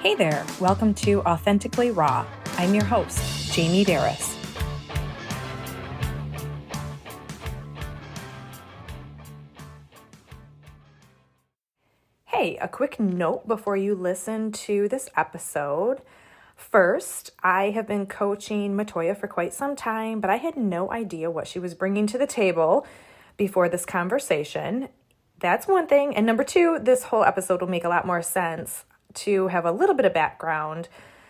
Hey there, welcome to Authentically Raw. I'm your host, Jamie Berris. Hey, a quick note before you listen to this episode. First, I have been coaching MaToya for quite some time, but I had no idea what she was bringing to the table before this conversation. That's one thing. And number two, this whole episode will make a lot more sense to have a little bit of background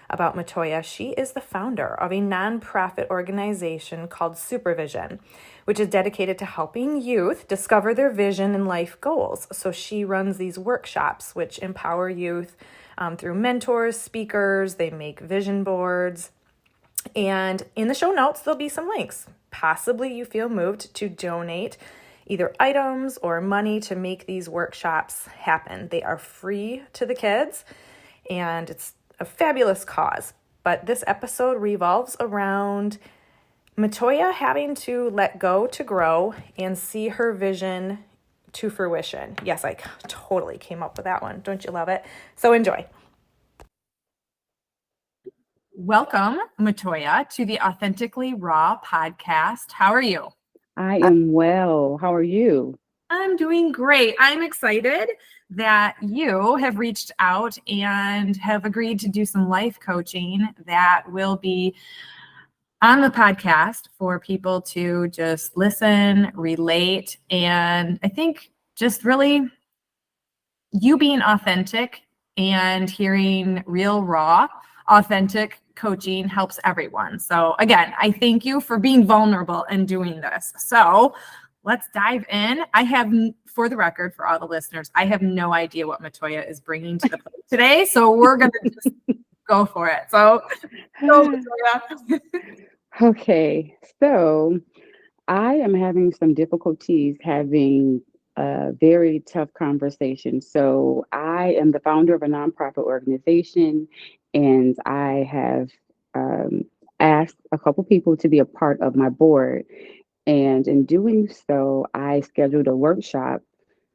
about MaToya. She is the founder of a nonprofit organization called SuperVision, which is dedicated to helping youth discover their vision and life goals. So she runs these workshops which empower youth through mentors, speakers. They make vision boards. And in the show notes, there'll be some links. Possibly you feel moved to donate either items or money to make these workshops happen. They are free to the kids, and it's a fabulous cause. But this episode revolves around MaToya having to let go to grow and see her vision to fruition. Yes, I totally came up with that one. Don't you love it? So enjoy. Welcome, MaToya, to the Authentically Raw podcast. How are you? I am well. How are you? I'm doing great. I'm excited that you have reached out and have agreed to do some life coaching that will be on the podcast for people to just listen, relate, and I think just really you being authentic and hearing real, raw, authentic coaching helps everyone. So again, I thank you for being vulnerable and doing this. So let's dive in. I have, for the record, for all the listeners, I have no idea what MaToya is bringing to the plate today. So we're going to just go for it. So MaToya. Okay, so I am having some difficulties having a very tough conversation. So I am the founder of a nonprofit organization, and I have asked a couple people to be a part of my board. And in doing so, I scheduled a workshop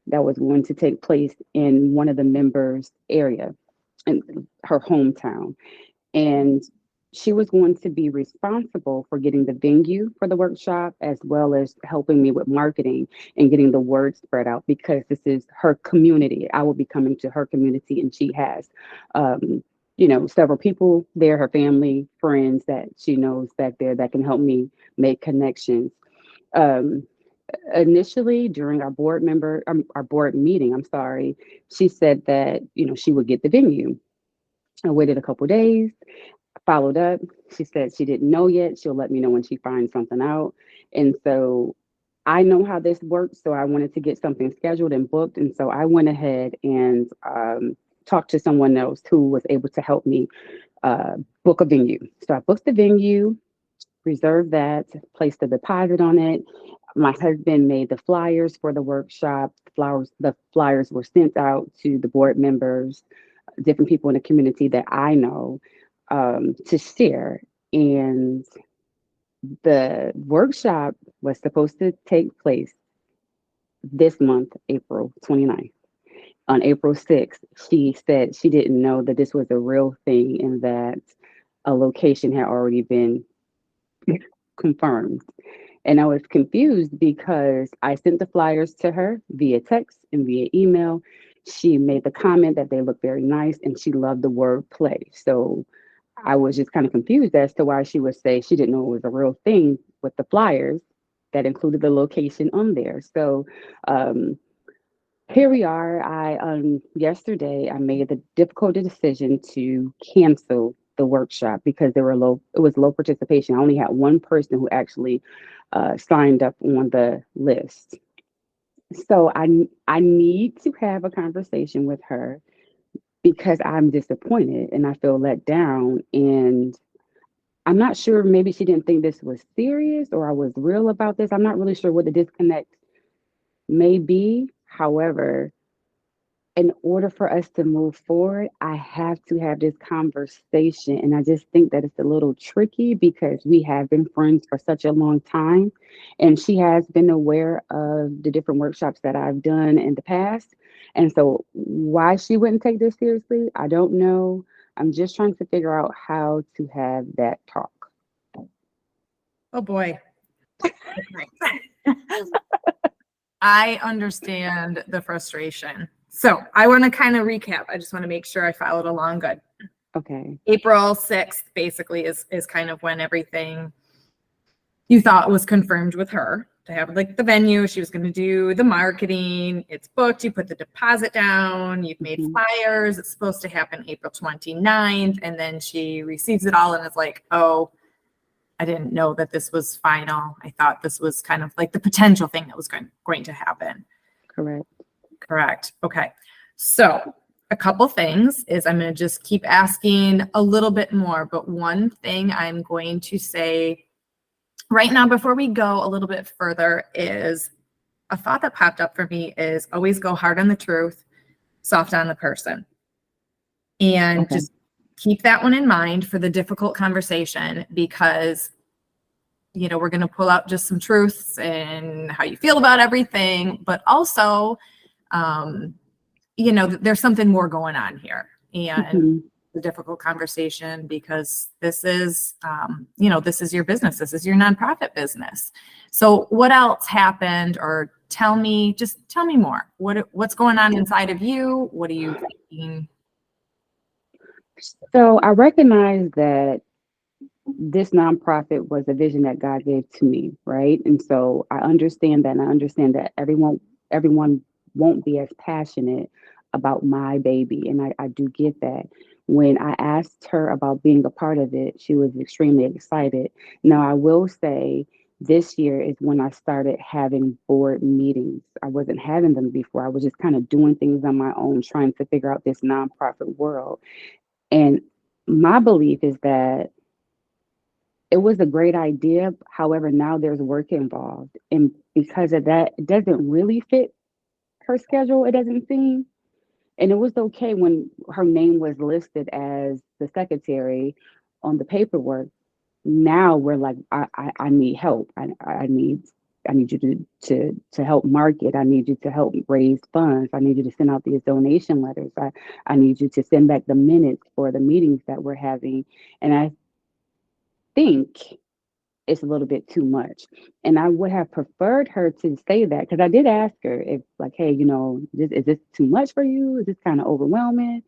that was going to take place in one of the members' area, in her hometown. And she was going to be responsible for getting the venue for the workshop, as well as helping me with marketing and getting the word spread out, because this is her community. I will be coming to her community, and she has, several people there, her family, friends that she knows back there that can help me make connections. Um, Initially, during our our board meeting, she said that, she would get the venue. I waited a couple days, followed up. She said she didn't know yet. She'll let me know when she finds something out. And so I know how this works. So I wanted to get something scheduled and booked. And so I went ahead and talked to someone else who was able to help me book a venue. So I booked the venue, reserved that, placed a deposit on it. My husband made the flyers for the workshop. The flyers were sent out to the board members, different people in the community that I know, to share. And the workshop was supposed to take place this month, April 29th. On April 6th, she said she didn't know that this was a real thing and that a location had already been confirmed. And I was confused because I sent the flyers to her via text and via email. She made the comment that they look very nice and she loved the word play. So I was just kind of confused as to why she would say she didn't know it was a real thing with the flyers that included the location on there. So here we are. Yesterday I made the difficult decision to cancel the workshop because it was low participation. I only had one person who actually signed up on the list. So I need to have a conversation with her because I'm disappointed and I feel let down. And I'm not sure, maybe she didn't think this was serious or I was real about this. I'm not really sure what the disconnect may be. However, in order for us to move forward, I have to have this conversation. And I just think that it's a little tricky because we have been friends for such a long time. And she has been aware of the different workshops that I've done in the past. And so why she wouldn't take this seriously, I don't know. I'm just trying to figure out how to have that talk. Oh boy. I understand the frustration. So I want to kind of recap. I just want to make sure I followed along good. Okay. April 6th basically is kind of when everything you thought was confirmed with her to have like the venue. She was going to do the marketing. It's booked. You put the deposit down. You've made flyers. It's supposed to happen April 29th. And then she receives it all and is like, oh, I didn't know that this was final. I thought this was kind of like the potential thing that was going to happen. Correct. Okay. So a couple things is I'm going to just keep asking a little bit more, but one thing I'm going to say right now before we go a little bit further is a thought that popped up for me is always go hard on the truth, soft on the person. And just keep that one in mind for the difficult conversation, because we're going to pull out just some truths and how you feel about everything, but also there's something more going on here, and the difficult conversation, because this is this is your business, this is your nonprofit business. So what else happened? Or tell me more. What's going on inside of you? What are you thinking? So I recognize that this nonprofit was a vision that God gave to me, right? And so I understand that, and I understand that everyone won't be as passionate about my baby, and I do get that. When I asked her about being a part of it, she was extremely excited. Now, I will say this year is when I started having board meetings. I wasn't having them before. I was just kind of doing things on my own, trying to figure out this nonprofit world. And my belief is that it was a great idea. However, now there's work involved. And because of that, it doesn't really fit her schedule, it doesn't seem. And it was okay when her name was listed as the secretary on the paperwork. Now we're like, I need help. I need you to help market. I need you to help raise funds. I need you to send out these donation letters. I need you to send back the minutes for the meetings that we're having. And I think it's a little bit too much. And I would have preferred her to say that, because I did ask her if, like, hey, is this too much for you? Is this kind of overwhelming?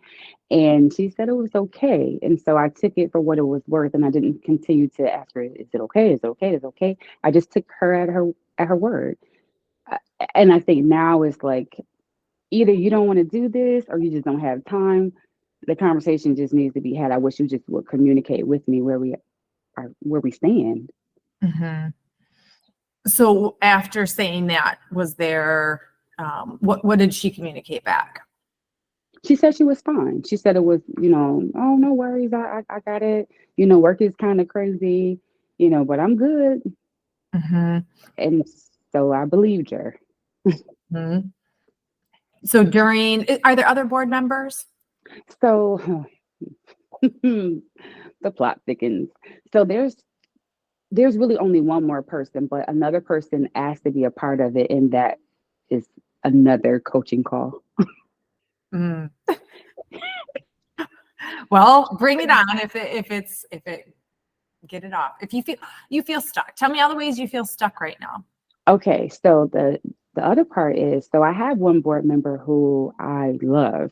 And she said it was okay. And so I took it for what it was worth, and I didn't continue to ask her, is it okay? Is it okay? Is it okay? I just took her at her word. And I think now it's like, either you don't want to do this or you just don't have time. The conversation just needs to be had. I wish you just would communicate with me where we are, where we stand. Mm-hmm. So after saying that, was there, what did she communicate back? She said she was fine. She said it was, oh, no worries. I got it. Work is kind of crazy, but I'm good. Mm-hmm. And so I believed her. Mm-hmm. So are there other board members? So the plot thickens. So there's really only one more person, but another person asked to be a part of it, and that is another coaching call. Mm. Well, bring it on. If it get it off. If you feel stuck, tell me all the ways you feel stuck right now. Okay, so the other part is, so I have one board member who I love.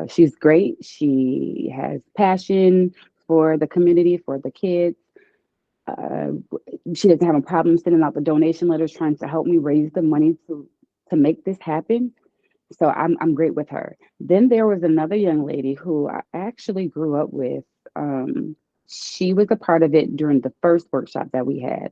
She's great. She has passion for the community, for the kids. Uh, she doesn't have a problem sending out the donation letters, trying to help me raise the money to make this happen. So I'm great with her. Then there was another young lady who I actually grew up with. She was a part of it during the first workshop that we had,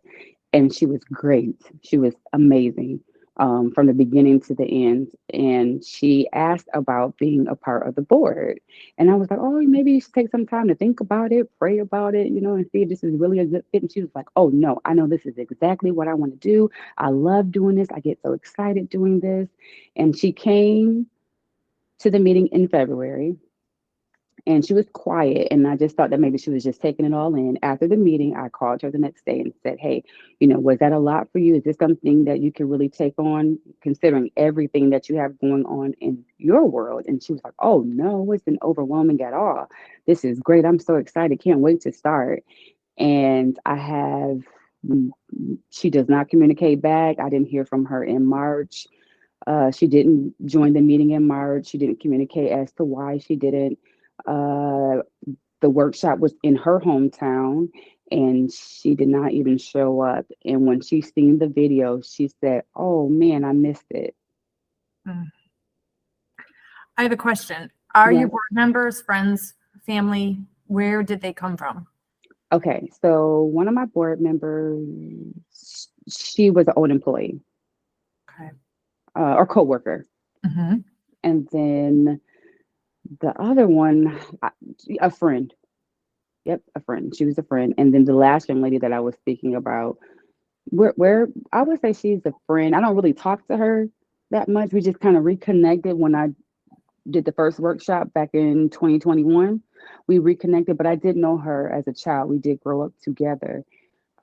and she was great. She was amazing, from the beginning to the end. And she asked about being a part of the board, and I was like, "Oh, maybe you should take some time to think about it, pray about it, and see if this is really a good fit." And she was like, "Oh no, I know this is exactly what I want to do. I love doing this. I get so excited doing this." And she came to the meeting in February, And she was quiet, and I just thought that maybe she was just taking it all in. After the meeting, I called her the next day and said, "Hey, was that a lot for you? Is this something that you can really take on, considering everything that you have going on in your world?" And she was like, "Oh, no, it wasn't overwhelming at all. This is great. I'm so excited. Can't wait to start." And mm, she does not communicate back. I didn't hear from her in March. She didn't join the meeting in March. She didn't communicate as to why she didn't. Uh, the workshop was in her hometown, and she did not even show up. And when she seen the video, she said, "Oh man, I missed it." Mm. I have a question. Are your Yes. board members, friends, family? Where did they come from? Okay. So one of my board members, she was an old employee, Okay. or coworker, Mm-hmm. and then the other one, a friend. Yep, a friend. She was a friend. And then the last young lady that I was speaking about, where I would say she's a friend. I don't really talk to her that much. We just kind of reconnected when I did the first workshop back in 2021. We reconnected, but I did know her as a child. We did grow up together.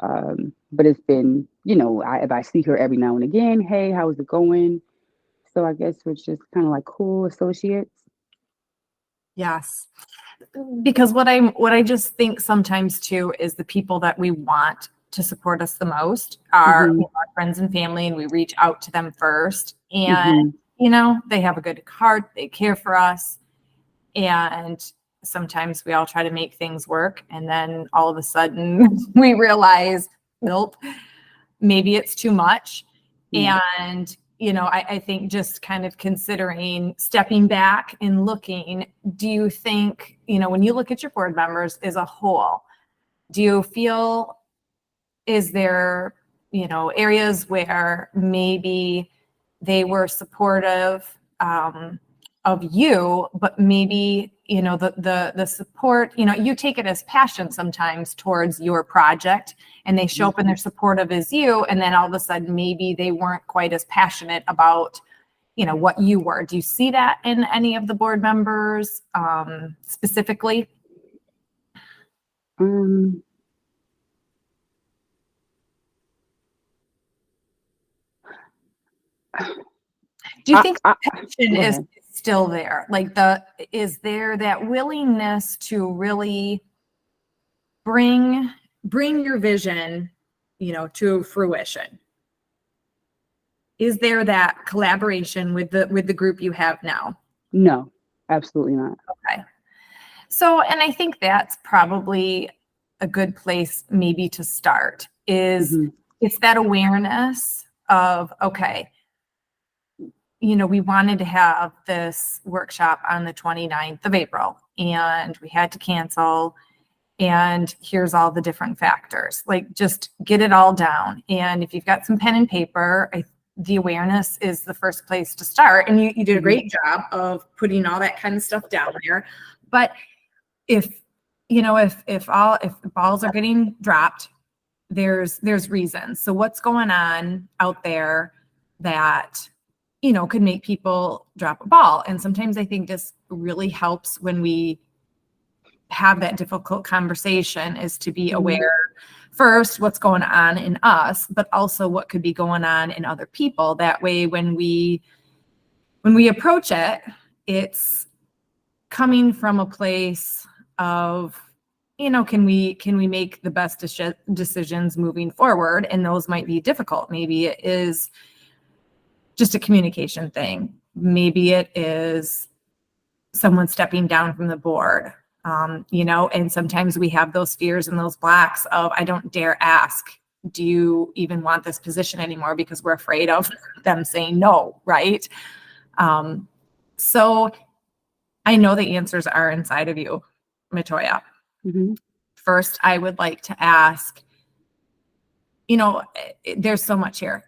But it's been, if I see her every now and again, hey, how's it going? So I guess we're just kind of like cool associates. Yes. Because what I just think sometimes too is the people that we want to support us the most are Hmm. our friends and family, and we reach out to them first. And Hmm. they have a good heart, they care for us, and sometimes we all try to make things work, and then all of a sudden we realize, nope, maybe it's too much. Yeah. And I think just kind of considering stepping back and looking, do you think, when you look at your board members as a whole, do you feel, is there, areas where maybe they were supportive of you, but maybe, the support, you take it as passion sometimes towards your project, and they show Mhm. up and they're supportive as you, and then all of a sudden maybe they weren't quite as passionate about, what you were. Do you see that in any of the board members specifically? Um, Do you think I the passion go is ahead. still there? Like, is there that willingness to really bring your vision, to fruition? Is there that collaboration with the group you have now? No, absolutely not. Okay. So, and I think that's probably a good place maybe to start is Hmm. it's that awareness of, okay, we wanted to have this workshop on the 29th of April, and we had to cancel. And here's all the different factors. Like, just get it all down. And if you've got some pen and paper, the awareness is the first place to start. And you did a Hmm. great job of putting all that kind of stuff down there. But if if balls are getting dropped, there's reasons. So what's going on out there that could make people drop a ball? And sometimes I think this really helps when we have that difficult conversation, is to be Hmm. aware first what's going on in us, but also what could be going on in other people. That way when we approach it, it's coming from a place of, can we make the best decisions moving forward? And those might be difficult. Maybe it is just a communication thing. Maybe it is someone stepping down from the board. And sometimes we have those fears and those blocks of, I don't dare ask, do you even want this position anymore? Because we're afraid of them saying no, right? So I know the answers are inside of you, MaToya. Hmm. First, I would like to ask, there's so much here.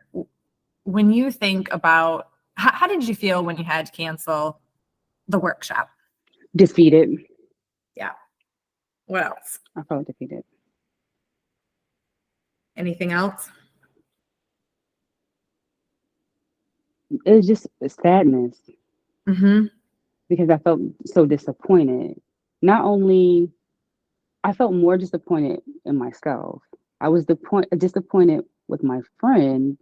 When you think about, how did you feel when you had to cancel the workshop? Defeated. Yeah. What else? I felt defeated. Anything else? It was just sadness Mm-hmm. because I felt so disappointed. not only I felt more disappointed in myself. I was disappointed with my friend.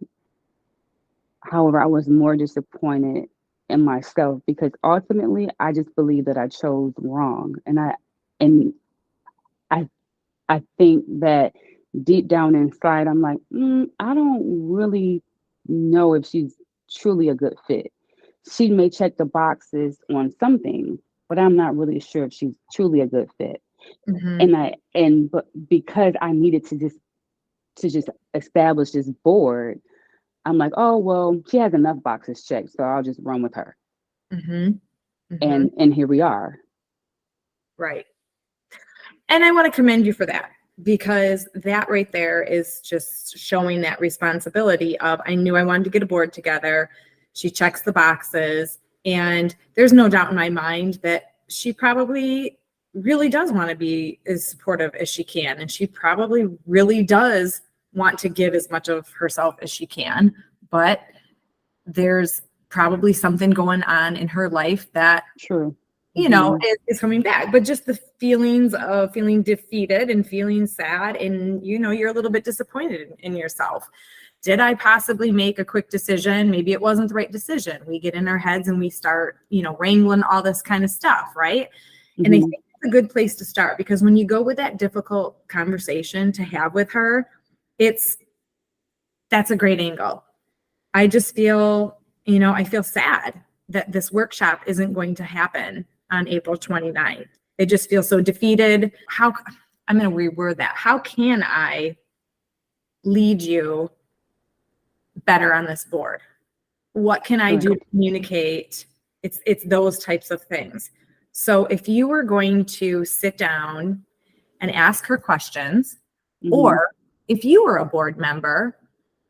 However, I was more disappointed in myself because ultimately I just believe that I chose wrong. And I I think that deep down inside I'm like, I don't really know if she's truly a good fit. She may check the boxes on some things, but I'm not really sure if she's truly a good fit. Mm-hmm. But because I needed to just establish this board, I'm like, oh well, she has enough boxes checked, so I'll just run with her. Mm-hmm. Mm-hmm. And here we are. Right. And I want to commend you for that, because that right there is just showing that responsibility of, I knew I wanted to get a board together. She checks the boxes. And there's no doubt in my mind that she probably really does want to be as supportive as she can. And she probably really does want to give as much of herself as she can. But there's probably something going on in her life that True. you know, Hmm. is coming back. But just the feelings of feeling defeated and feeling sad, and you're a little bit disappointed in yourself. Did I possibly make a quick decision? Maybe it wasn't the right decision. We get in our heads and we start, wrangling all this kind of stuff, right? And I Hmm. think it's a good place to start, because when you go with that difficult conversation to have with her, that's a great angle. I just feel, I feel sad that this workshop isn't going to happen on April 29th. It just feels so defeated. I'm going to reword that. How can I lead you better on this board? What can I Right. do to communicate? It's those types of things. So if you were going to sit down and ask her questions, Hmm. or if you were a board member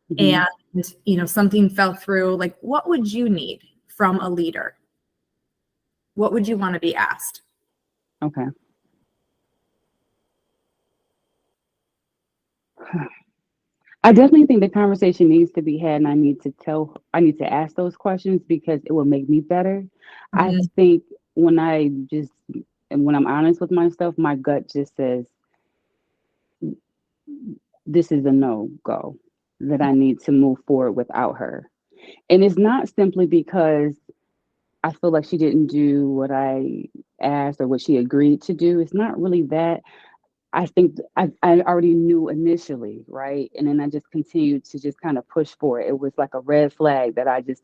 Hmm. and something fell through, like, what would you need from a leader? What would you want to be asked? Okay. I definitely think the conversation needs to be had, and I need to ask those questions because it will make me better. I Mhm. think when I'm honest with myself, my gut just says this is a no go, that I need to move forward without her. And it's not simply because I feel like she didn't do what I asked or what she agreed to do. It's not really that. I think I already knew initially, right? And then I just continued to just kind of push for it. It was like a red flag that I just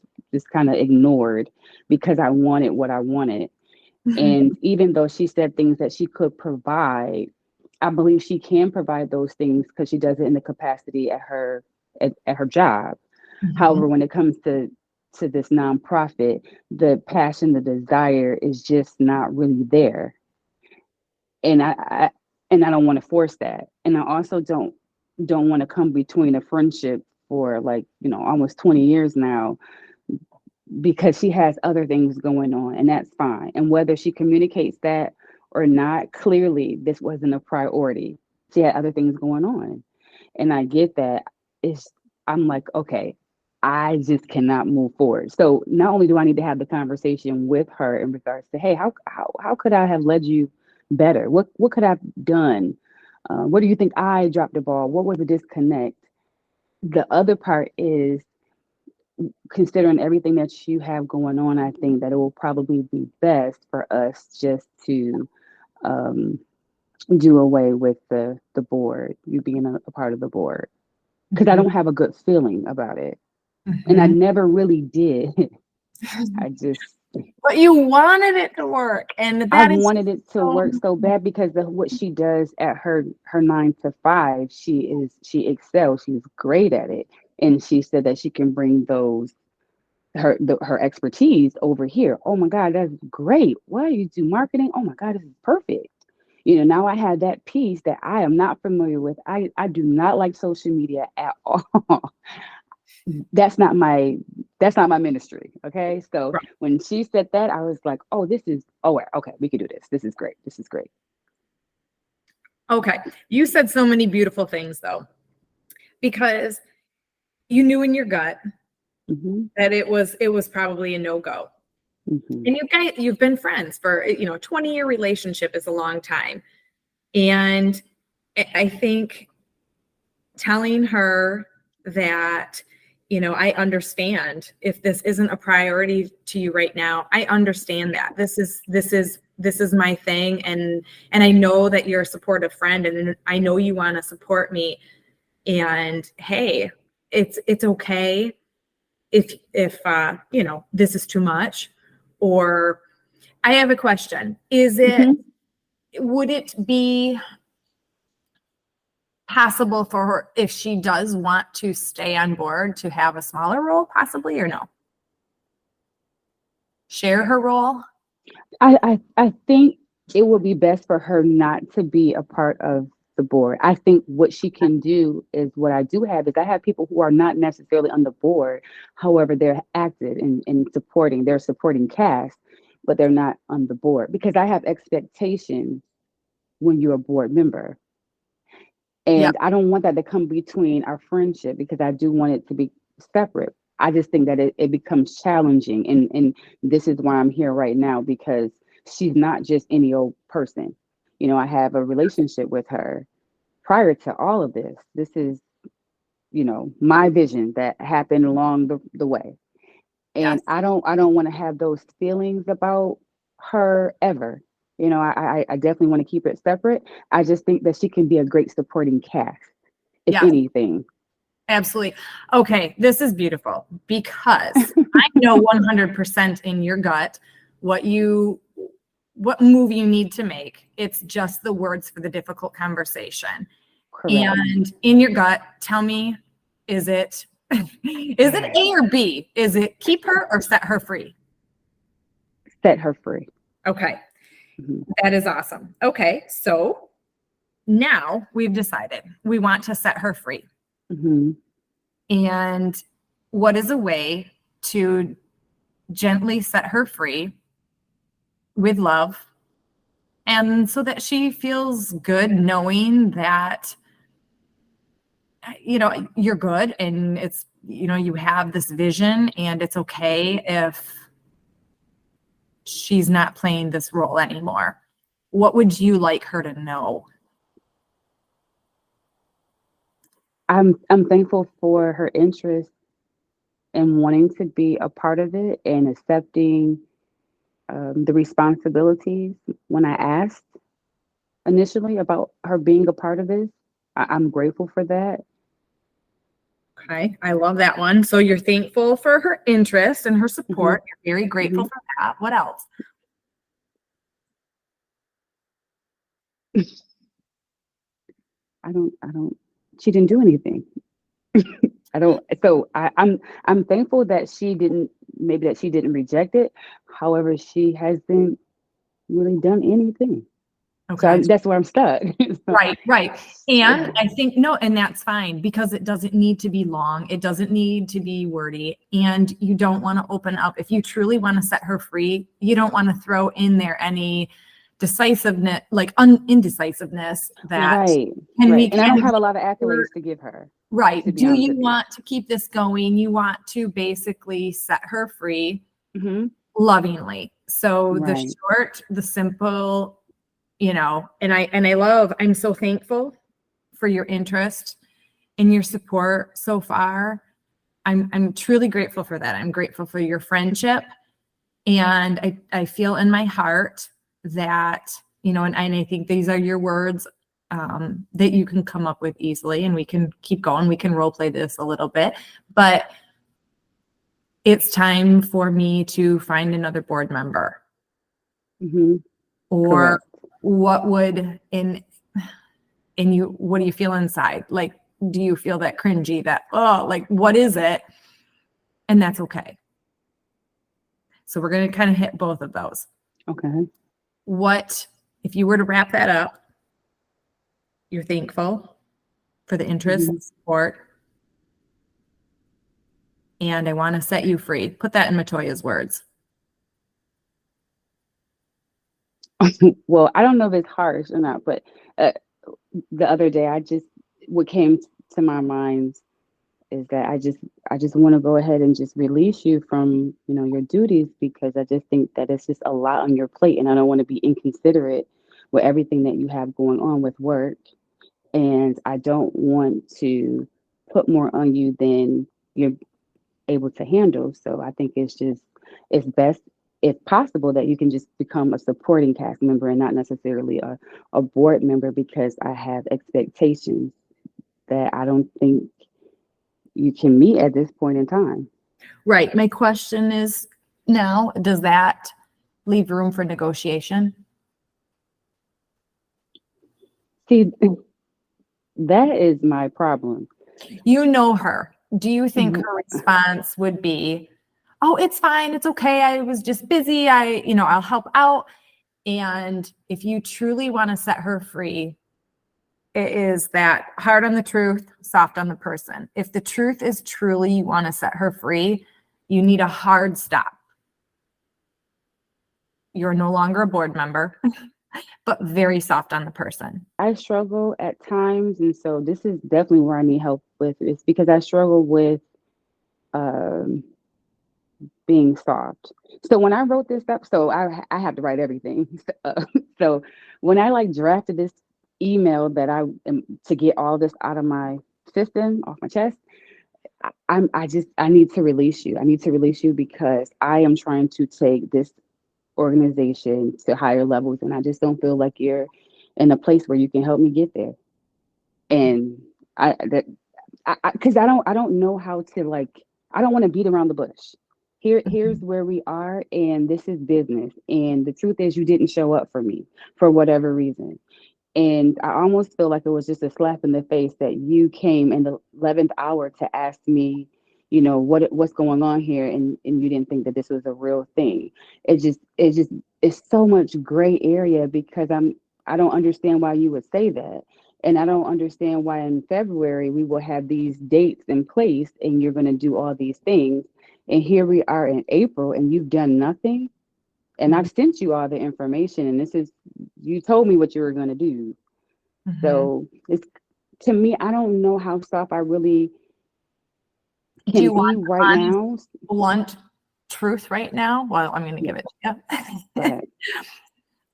kind of ignored because I wanted what I wanted. And even though she said things that she could provide, I believe she can provide those things because she does it in the capacity at her job. Mhm. However, when it comes to this nonprofit, the passion, the desire is just not really there. And I don't want to force that. And I also don't want to come between a friendship for like, almost 20 years now, because she has other things going on, and that's fine. And whether she communicates that or not, clearly this wasn't a priority. She had other things going on. And I get that. It's I'm like, okay, I just cannot move forward. So not only do I need to have the conversation with her in regards to, hey, how could I have led you better? What could I have done? What do you think I dropped the ball? What was the disconnect? The other part is, considering everything that you have going on, I think that it will probably be best for us just to um, do away with the board, you being a part of the board, because I Mhm. don't have a good feeling about it. And I Mhm. never really did. I just, But you wanted it to work, and I that is wanted it to so. work so bad because of what she does at her 9 to 5. She excels. She's great at it. And she said that she can bring her expertise over here. Oh my God, that's great. What, you do marketing? Oh my God, this is perfect. Now I have that piece that I am not familiar with. I do not like social media at all. that's not my that's not my ministry. Okay. So when she said that, I was like, oh, okay, we can do this. This is great. This is great. Okay. You said so many beautiful things, though, because you knew in your gut Hmm. that it was probably a no-go. Hmm. And you've been friends for, 20-year relationship is a long time. And I think telling her that, I understand if this isn't a priority to you right now. I understand that this is my thing, and I know that you're a supportive friend, and I know you want to support me. And hey, it's okay if this is too much. Or I have a question. Hmm. Would it be possible for her, if she does want to stay on board, to have a smaller role possibly, or no? Share her role? I think it would be best for her not to be a part of the board. I think what she can do is what I do have is I have people who are not necessarily on the board. However, they're active in supporting, they're supporting cast, but they're not on the board because I have expectations when you're a board member. Yeah. And I don't want that to come between our friendship because I do want it to be separate. I just think that it becomes challenging. And this is why I'm here right now because she's not just any old person. I have a relationship with her prior to all of this. This is, my vision that happened along the way. Yes. And I don't want to have those feelings about her ever. I definitely want to keep it separate. I just think that she can be a great supporting cast, if Yes. anything. Absolutely. Okay, this is beautiful because I know 100% in your gut what move you need to make. It's just the words for the difficult conversation. Correct. And in your gut, tell me, is it A or B? Is it keep her or set her free? Set her free. Okay, Hmm. that is awesome. Okay, so now we've decided we want to set her free. Hmm. And what is a way to gently set her free with love, and so that she feels good knowing that you're good, and it's you have this vision, and it's okay if she's not playing this role anymore. What would you like her to know? I'm thankful for her interest in wanting to be a part of it and accepting the responsibilities when I asked initially about her being a part of this. I'm grateful for that. Okay, I love that one. So you're thankful for her interest and her Hmm. support. You're very grateful Hmm. for that. What else? I don't, she didn't do anything. I don't, so I'm thankful that maybe that she didn't reject it. However, she hasn't really done anything. So Okay. that's where I'm stuck. So, Right, right. And I think, no, and that's fine because it doesn't need to be long. It doesn't need to be wordy. And you don't want to open up. If you truly want to set her free, you don't want to throw in there any decisiveness, like indecisiveness that right, can right. we And I don't can have a lot of we accolades to give her, to right. be Do honest you with you. want to keep this going? You want to basically set her free Hmm. lovingly. So the Right. short, the simple, I'm so thankful for your interest and your support so far. I'm truly grateful for that. I'm grateful for your friendship. And I feel in my heart that, and I think these are your words that you can come up with easily, and we can keep going. We can role play this a little bit, but it's time for me to find another board member. Hmm. Or Correct. what would what do you feel inside? Like, do you feel that cringy, that, oh, like, what is it? And that's okay. So we're going to kind of hit both of those. Okay. What, if you were to wrap that up, you're thankful for the interest Hmm. and support, and I want to set you free. Put that in MaToya's words. Well, I don't know if it's harsh or not, but uh, the other day what came to my mind is that I just want to go ahead and just release you from, your duties, because I just think that it's just a lot on your plate, and I don't want to be inconsiderate with everything that you have going on with work, and I don't want to put more on you than you're able to handle. So I think it's best, if possible, that you can just become a supporting cast member and not necessarily a board member, because I have expectations that I don't think you can meet at this point in time. Right. My question is now, does that leave room for negotiation? See, that is my problem. You know her. Do you think Mhm. her response would be, oh, it's fine, it's okay, I was just busy, I'll help out? And if you truly want to set her free, it is that hard on the truth, soft on the person. If the truth is truly you want to set her free, you need a hard stop. You're no longer a board member, but very soft on the person. I struggle at times, and so this is definitely where I need help with. It's because I struggle with um, being soft. So when I wrote this up, so I have to write everything. So when I like drafted this email that I am to get all this out of my system, off my chest, I need to release you. I need to release you because I am trying to take this organization to higher levels, and I just don't feel like you're in a place where you can help me get there. And I that because I don't know how to, like, I don't want to beat around the bush. Here's Mhm. where we are, and this is business. And the truth is, you didn't show up for me for whatever reason. And I almost feel like it was just a slap in the face that you came in the 11th hour to ask me, what's going on here, and you didn't think that this was a real thing. It just it's so much gray area, because I don't understand why you would say that. And I don't understand why in February we will have these dates in place and you're going to do all these things. And here we are in April and you've done nothing. And I've sent you all the information, and you told me what you were going to do. Mhm. So it's, to me, I don't know how soft I really Do can you be want right honest, now. blunt truth right now? Well, I'm going to Yeah, give it to go you. ahead.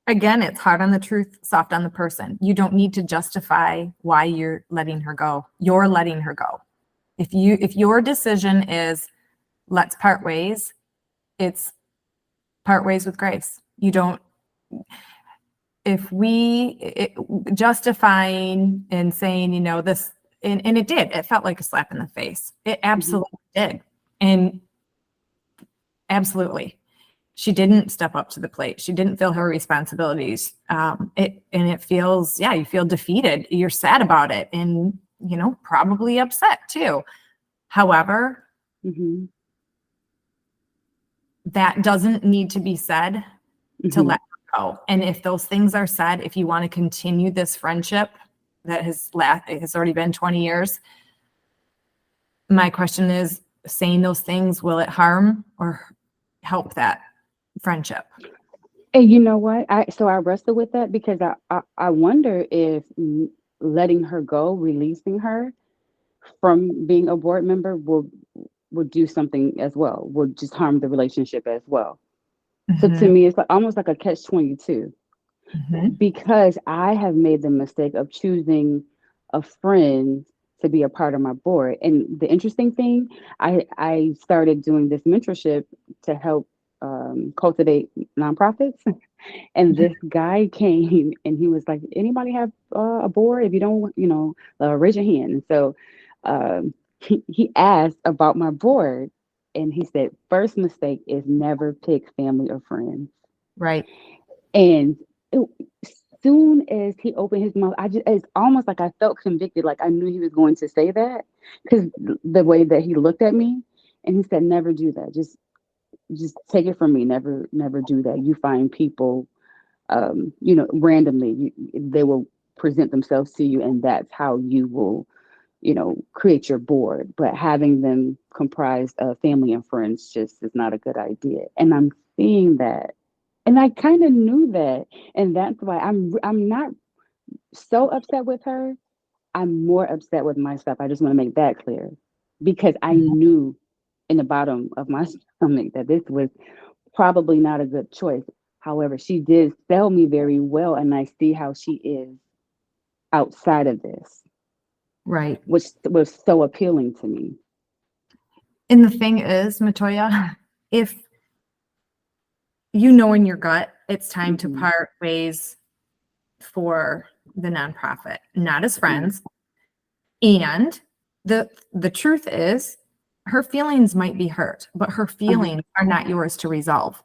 Again, it's hard on the truth, soft on the person. You don't need to justify why you're letting her go. You're letting her go. If your decision is let's part ways, it's part ways with grace. You don't, if we justifying and saying, this, and it felt like a slap in the face. It Hmm. absolutely did. And absolutely, she didn't step up to the plate. She didn't feel her responsibilities. It feels, yeah, you feel defeated. You're sad about it, and probably upset too. However, Hmm. that doesn't need to be said to Hmm. let go. And if those things are said, if you want to continue this friendship that has already been 20 years, my question is, saying those things, will it harm or help that friendship? And you know what? I wrestle with that, because I wonder if letting her go, releasing her from being a board member, will do something as well, will just harm the relationship as well. So to Mm-hmm. me, it's like almost like a catch-22, Mm-hmm. because I have made the mistake of choosing a friend to be a part of my board. And the interesting thing, I started doing this mentorship to help cultivate nonprofits. And this guy came and he was like, "Anybody have a board? If you don't, raise your hand." And so he asked about my board, and he said, "First mistake is never pick family or friends." Right. And it, soon as he opened his mouth, it's almost like I felt convicted, like I knew he was going to say that, because the way that he looked at me, and he said, "Never do that. Just take it from me. Never do that. You find people, randomly, they will present themselves to you, and that's how you will, create your board. But having them comprised of family and friends just is not a good idea." And I'm seeing that, and I kind of knew that, and that's why I'm not so upset with her. I'm more upset with myself. I just want to make that clear, because I Mhm. knew in the bottom of my stomach that this was probably not a good choice. However, she did sell me very well, and I see how she is outside of this, Right. which was so appealing to me. And the thing is, MaToya, if you know in your gut it's time to Hmm. part ways for the nonprofit, not as Yeah. friends. And the truth is, her feelings might be hurt, but her Uh-huh. feelings are not yours to resolve.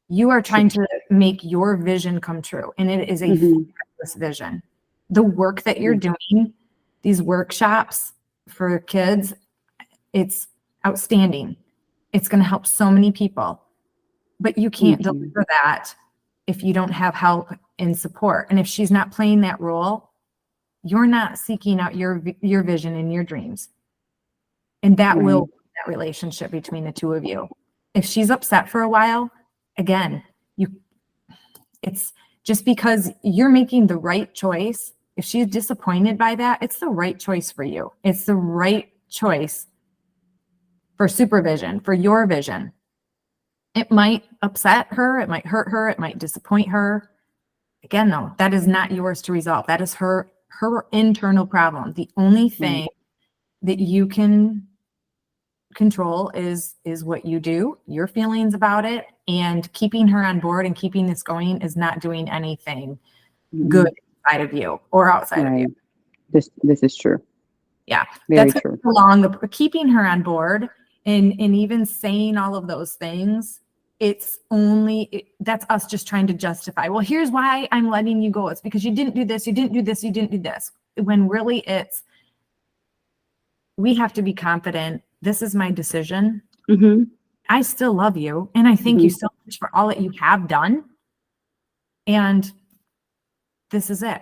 You are True. trying to make your vision come true, and it is a Hmm. fabulous vision. The work that you're Yeah. doing, these workshops for kids, it's outstanding. It's going to help so many people, but you can't Thank you. deliver that if you don't have help and support. And if she's not playing that role, you're not seeking out your vision and your dreams. And that will Right. that relationship between the two of you. If she's upset for a while, again, you it's just because you're making the right choice. If she's disappointed by that, it's the right choice for you. It's the right choice for SuperVision, for your vision. It might upset her, it might hurt her, it might disappoint her. Again, though, that is not yours to resolve. That is her internal problem. The only Right. thing that you can control is what you do, your feelings about it, and keeping her on board and keeping this going is not doing anything good Hmm. inside of you or outside of you. Right. This is true. Yeah, Very that's true. along the keeping her on board and even saying all of those things. It's only that's us just trying to justify. Well, here's why I'm letting you go. It's because you didn't do this, you didn't do this, you didn't do this. When really it's we have to be confident. This is my decision. Hmm. I still love you, and I thank you Hmm. so much for all that you have done. And this is it.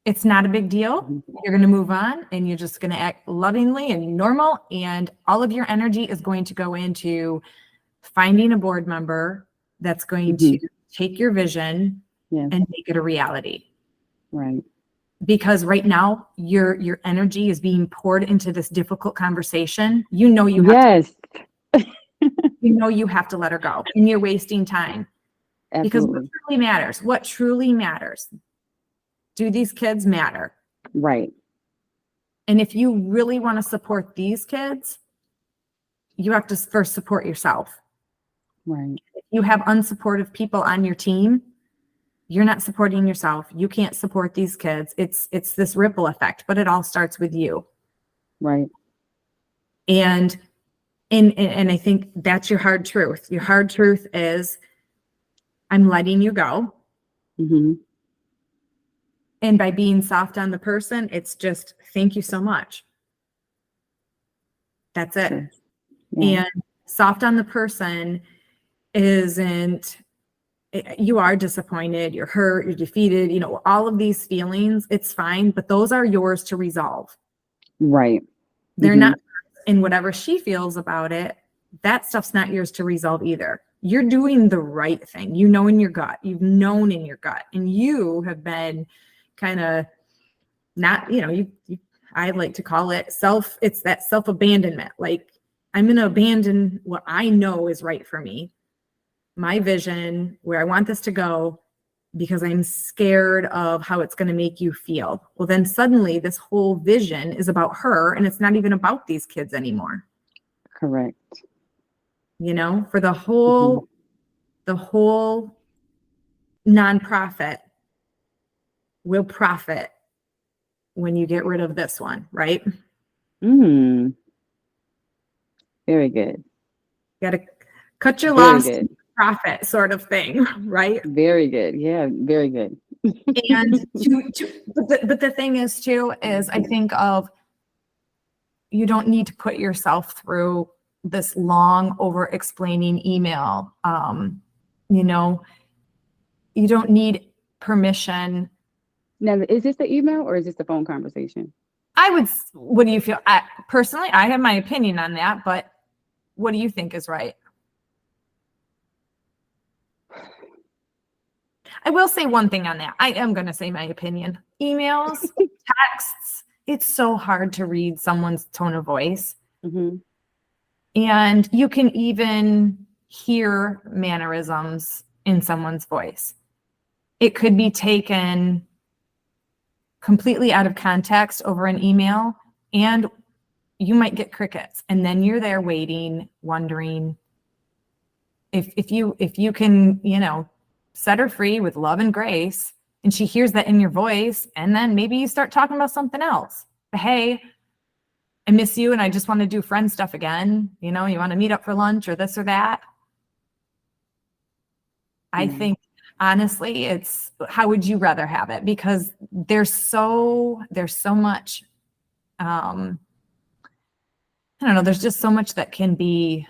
It's not a big deal. Hmm. You're going to move on and you're just going to act lovingly and normal. And all of your energy is going to go into finding a board member that's going Hmm. to take your vision Yes. and make it a reality. Right. Because right now your energy is being poured into this difficult conversation. You know you have to let her go, and you're wasting time. Because what Absolutely. truly matters? What truly matters? Do these kids matter? Right. And if you really want to support these kids, you have to first support yourself. Right. If you have unsupportive people on your team, you're not supporting yourself. You can't support these kids. It's this ripple effect, but it all starts with you. Right. And and I think that's your hard truth. Your hard truth is I'm letting you go. Hmm. And by being soft on the person, it's just thank you so much. That's it. True. Yeah. And soft on the person isn't you are disappointed, you're hurt, you're defeated, all of these feelings, it's fine, but those are yours to resolve. Right. They're Hmm. not, and whatever she feels about it, that stuff's not yours to resolve either. You're doing the right thing. You know in your gut, you've known in your gut, and you have been kind of not, I like to call it it's that self-abandonment. Like, I'm going to abandon what I know is right for me, my vision, where I want this to go, because I'm scared of how it's going to make you feel. Well, then suddenly this whole vision is about her and it's not even about these kids anymore. Correct. For the Hmm. whole nonprofit will profit when you get rid of this one, right? Mm. Very good. You got to cut your Very loss to good. profit sort of thing, right? Very good. Yeah. Very good. And but the thing is too, is I think of you don't need to put yourself through this long over explaining email. You know, you don't need permission. Now, is this the email or is this the phone conversation? What do you feel? Personally, I have my opinion on that, but what do you think is right? I will say one thing on that. I am going to say my opinion. Emails, texts, it's so hard to read someone's tone of voice. Mm-hmm. And you can even hear mannerisms in someone's voice. It could be taken completely out of context over an email, and you might get crickets. And then you're there waiting, wondering if you can, set her free with love and grace, and she hears that in your voice, and then maybe you start talking about something else. Hey, I miss you and I just want to do friend stuff again. You want to meet up for lunch or this or that. I think honestly, it's how would you rather have it? Because there's so much, I don't know, there's just so much that can be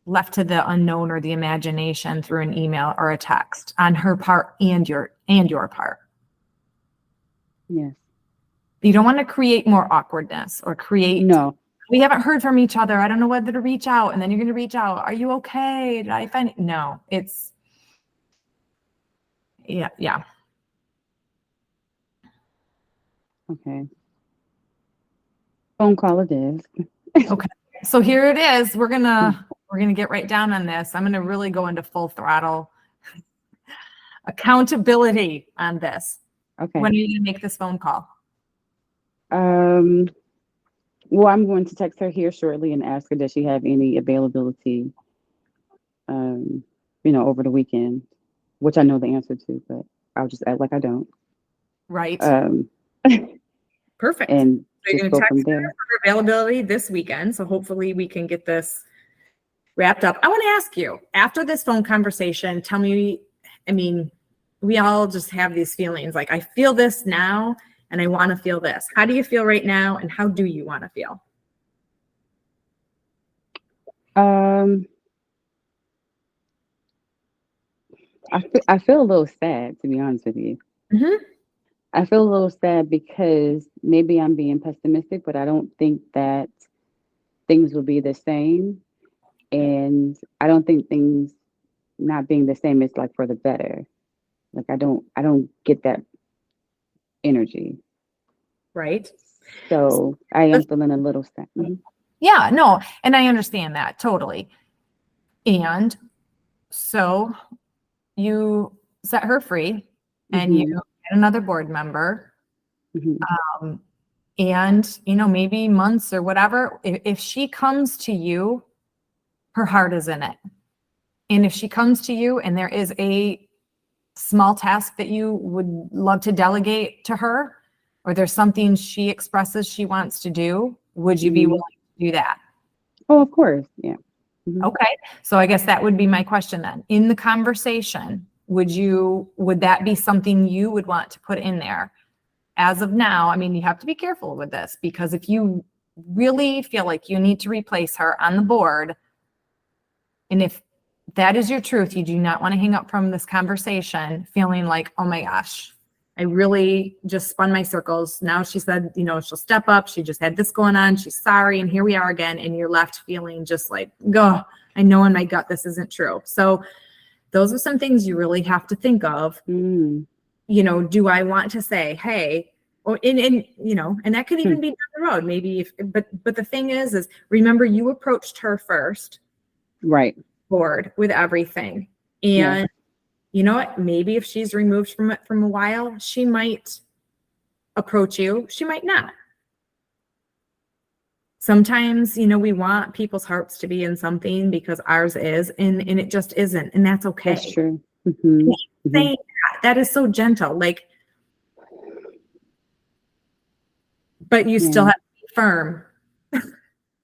left to the unknown or the imagination through an email or a text on her part and your part. Yes. You don't want to create more awkwardness or No. We haven't heard from each other. I don't know whether to reach out. And then you're going to reach out. Are you okay? Did I find it? No, it's, yeah. Okay. Phone call it is. Okay. So here it is. We're going to get right down on this. I'm going to really go into full throttle accountability on this. Okay. When are you going to make this phone call? Well, I'm going to text her here shortly and ask her, does she have any availability, over the weekend, which I know the answer to, but I'll just act like I don't. Right. Perfect. And so you're going to text her for availability this weekend. So hopefully we can get this wrapped up. I want to ask you, after this phone conversation, tell me, we all just have these feelings. Like, I feel this now and I want to feel this. How do you feel right now? And how do you want to feel? I feel a little sad, to be honest with you. Mm-hmm. I feel a little sad because maybe I'm being pessimistic, but I don't think that things will be the same. And I don't think things not being the same is like for the better. Like I don't get that energy. Right. So I am feeling a little sad. Mm-hmm. Yeah, no, and I understand that totally. And so you set her free and Mm-hmm. you get another board member. Mm-hmm. And, maybe months or whatever, if she comes to you, her heart is in it. And if she comes to you and there is a small task that you would love to delegate to her, or there's something she expresses she wants to do, would you be willing to do that? Oh, of course. Yeah. Mm-hmm. Okay. So I guess that would be my question then. In the conversation, would that be something you would want to put in there? As of now, you have to be careful with this, because if you really feel like you need to replace her on the board, and if that is your truth, you do not want to hang up from this conversation feeling like, oh my gosh, I really just spun my circles. Now she said, she'll step up. She just had this going on. She's sorry. And here we are again. And you're left feeling just like, I know in my gut this isn't true. So those are some things you really have to think of. Do I want to say, hey, or and that could even be down the road, maybe but the thing is remember, you approached her first. Right. Board with everything. And you know what? Maybe if she's removed from it from a while, she might approach you. She might not. Sometimes, we want people's hearts to be in something because ours is, and it just isn't. And that's okay. That's true. Mm-hmm. Saying that is so gentle. Like, but you still have to be firm.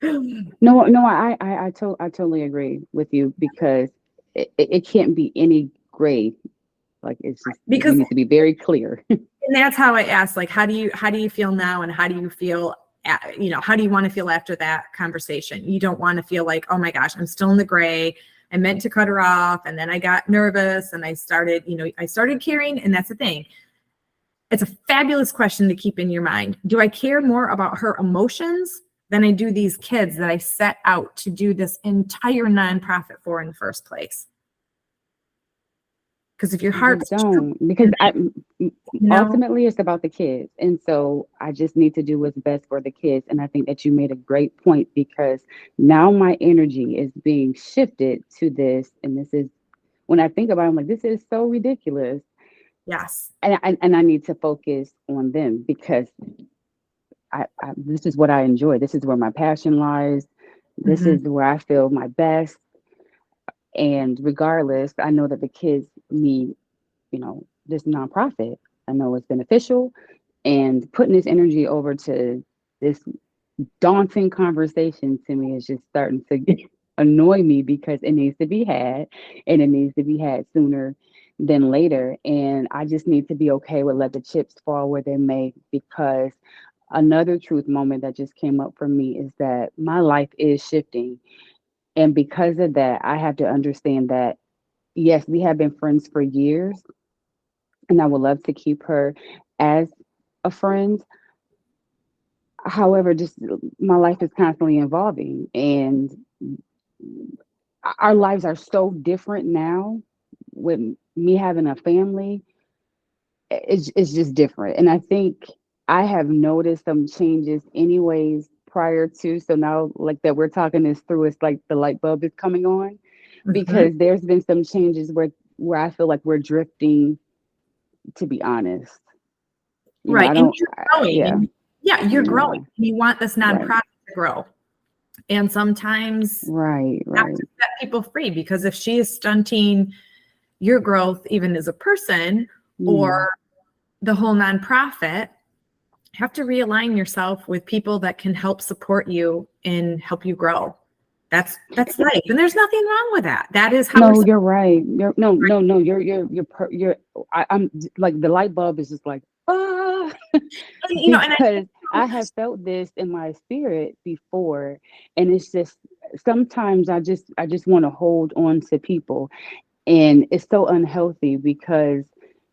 No, I totally agree with you, because it can't be any gray. Like, it's just, because it needs to be very clear. And that's how I asked, like, how do you feel now, and how do you feel how do you want to feel after that conversation? You don't want to feel like, oh my gosh, I'm still in the gray. I meant to cut her off, and then I got nervous and I started caring. And that's the thing. It's a fabulous question to keep in your mind. Do I care more about her emotions than I do these kids that I set out to do this entire nonprofit for in the first place? Because if your I heart's true, don't, because you know, ultimately it's about the kids. And so I just need to do what's best for the kids. And I think that you made a great point because now my energy is being shifted to this. And this is, when I think about it, I'm like, this is so ridiculous. yes. And I need to focus on them because this is what I enjoy. This is where my passion lies. This Hmm. is where I feel my best. And regardless, I know that the kids need, this nonprofit. I know it's beneficial. And putting this energy over to this daunting conversation to me is just starting to annoy me because it needs to be had and it needs to be had sooner than later. And I just need to be okay with let the chips fall where they may because another truth moment that just came up for me is that my life is shifting. And because of that, I have to understand that, yes, we have been friends for years, and I would love to keep her as a friend. However, just my life is constantly evolving, and our lives are so different now with me having a family. It's just different. And I think I have noticed some changes anyways prior to. So now, like that we're talking this through, it's like the light bulb is coming on Hmm. because there's been some changes where I feel like we're drifting, to be honest. Right. I And don't, you're growing. yeah, And yeah, you're growing. yeah, You want this right, nonprofit to grow. And sometimes right, you have to right, set people free because if she is stunting your growth, even as a person or yeah. the whole nonprofit, you have to realign yourself with people that can help support you and help you grow. That's life. And there's nothing wrong with that. That is how we're No, supposed you're right. No. I'm like the light bulb is just like ah, to, and I because know, I have felt this in my spirit before, and it's just sometimes I just want to hold on to people, and it's so unhealthy because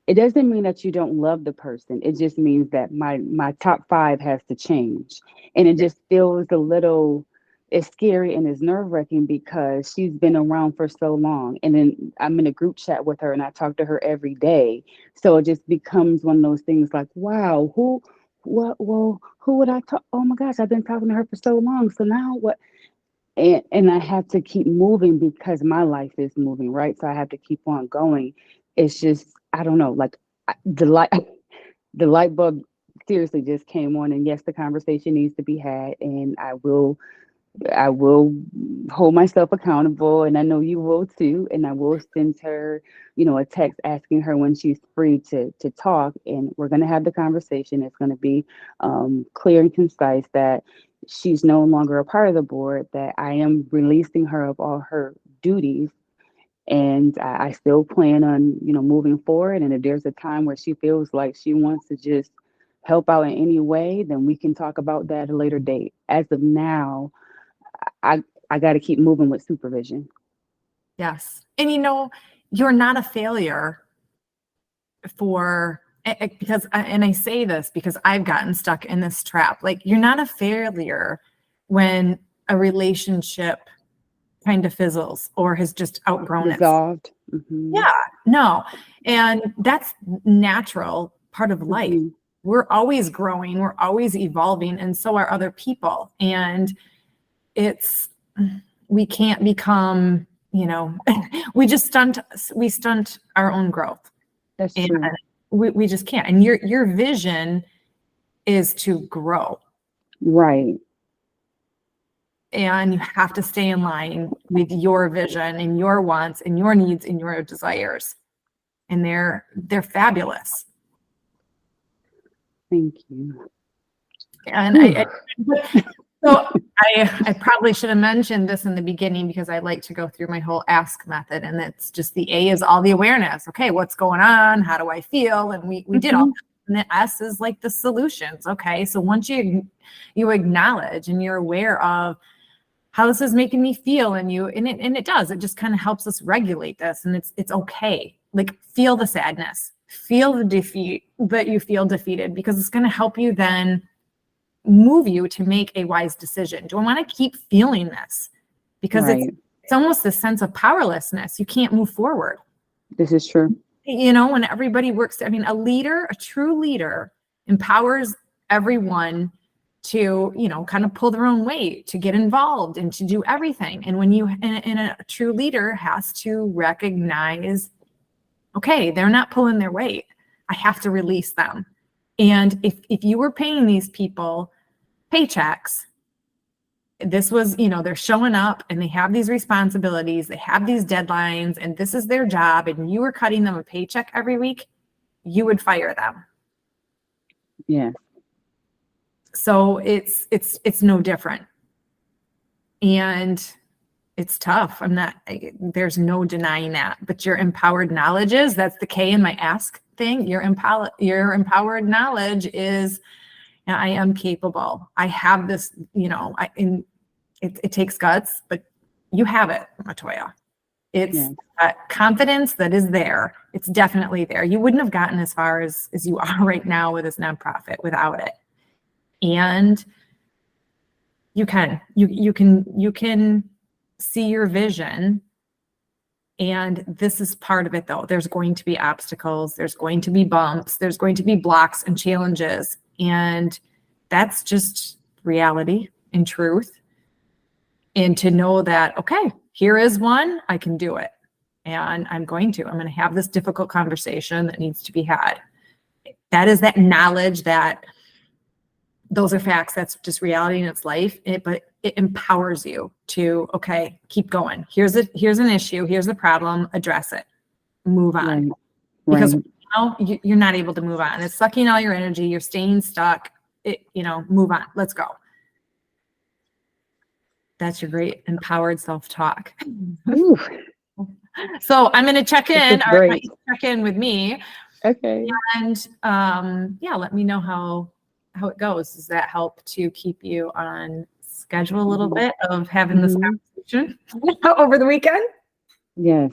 it doesn't mean that you don't love the person. It just means that my top five has to change, and it yeah, just feels a little. It's scary and it's nerve wracking because she's been around for so long. And then I'm in a group chat with her and I talk to her every day. So it just becomes one of those things like, wow, who would I talk? Oh my gosh, I've been talking to her for so long. So now what? And I have to keep moving because my life is moving, right? So I have to keep on going. It's just, I don't know, like the light, the light bulb seriously just came on. And yes, the conversation needs to be had, and I will hold myself accountable, and I know you will too. And I will send her, a text asking her when she's free to talk, and we're gonna have the conversation. It's gonna be clear and concise that she's no longer a part of the board. That I am releasing her of all her duties, and I still plan on moving forward. And if there's a time where she feels like she wants to just help out in any way, then we can talk about that at a later date. As of now, I I got to keep moving with supervision. yes. And you're not a failure for because and I say this because I've gotten stuck in this trap. Like you're not a failure when a relationship kind of fizzles or has just outgrown its. Dissolved. Hmm. Yeah, no. And that's natural part of life. Hmm. We're always growing, we're always evolving, and so are other people. And it's we can't become, we stunt our own growth. That's And true. we just can't. And your vision is to grow. Right. And you have to stay in line with your vision and your wants and your needs and your desires. And they're fabulous. Thank you. And Whew. I probably should have mentioned this in the beginning because I like to go through my whole ask method, and it's just the A is all the awareness. Okay, what's going on? How do I feel? And we did all Hmm. that. And the S is like the solutions. Okay, so once you acknowledge and you're aware of how this is making me feel, and it does. It just kind of helps us regulate this, and it's okay. Like feel the sadness, feel the defeat that you feel defeated, because it's going to help you then move you to make a wise decision. Do I want to keep feeling this? Because it's Right. almost this sense of powerlessness. You can't move forward. This is true. when everybody works, I mean, a true leader empowers everyone to, kind of pull their own weight, to get involved and to do everything. And and a true leader has to recognize, okay, they're not pulling their weight. I have to release them. And if you were paying these people paychecks, this was, they're showing up and they have these responsibilities, they have these deadlines, and this is their job, and you were cutting them a paycheck every week, you would fire them. Yeah. So it's no different. And it's tough. There's no denying that, but your empowered knowledge is, that's the K in my ask thing. Your empowered knowledge is, I am capable. I have this, it takes guts, but you have it, MaToya. It's confidence that is there. It's definitely there. You wouldn't have gotten as far as you are right now with this nonprofit without it. And you can see your vision. And this is part of it, though. There's going to be obstacles. There's going to be bumps. There's going to be blocks and challenges. And that's just reality and truth. And to know that, okay, here is one, I can do it. And I'm going to have this difficult conversation that needs to be had. That is that knowledge that those are facts. That's just reality in its life. But it empowers you to, okay, keep going. Here's an issue. Here's the problem. Address it. Move on. Right. Because now you're not able to move on. It's sucking all your energy. You're staying stuck. Move on. Let's go. That's your great empowered self-talk. So I'm going to check in. Check in with me. Okay. And let me know how it goes. Does that help to keep you on schedule a little bit of having this conversation over the weekend? Yes.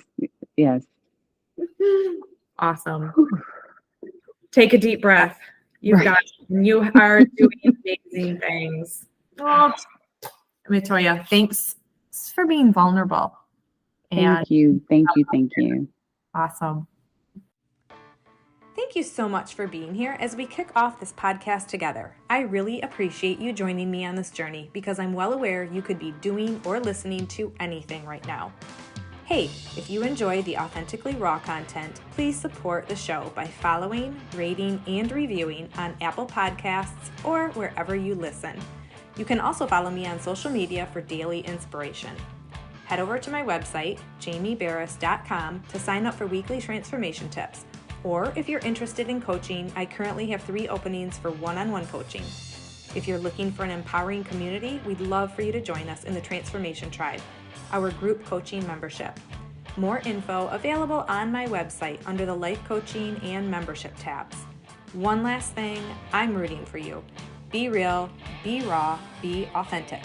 Awesome. Take a deep breath. You are doing amazing things. Oh, MaToya, thanks for being vulnerable. Thank you. Awesome. Thank you so much for being here as we kick off this podcast together. I really appreciate you joining me on this journey because I'm well aware you could be doing or listening to anything right now. Hey, if you enjoy the Authentically Raw content, please support the show by following, rating, and reviewing on Apple Podcasts or wherever you listen. You can also follow me on social media for daily inspiration. Head over to my website, jamieberris.com, to sign up for weekly transformation tips. Or if you're interested in coaching, I currently have 3 openings for one-on-one coaching. If you're looking for an empowering community, we'd love for you to join us in the Transformation Tribe, our group coaching membership. More info available on my website under the Life Coaching and Membership tabs. One last thing, I'm rooting for you. Be real, be raw, be authentic.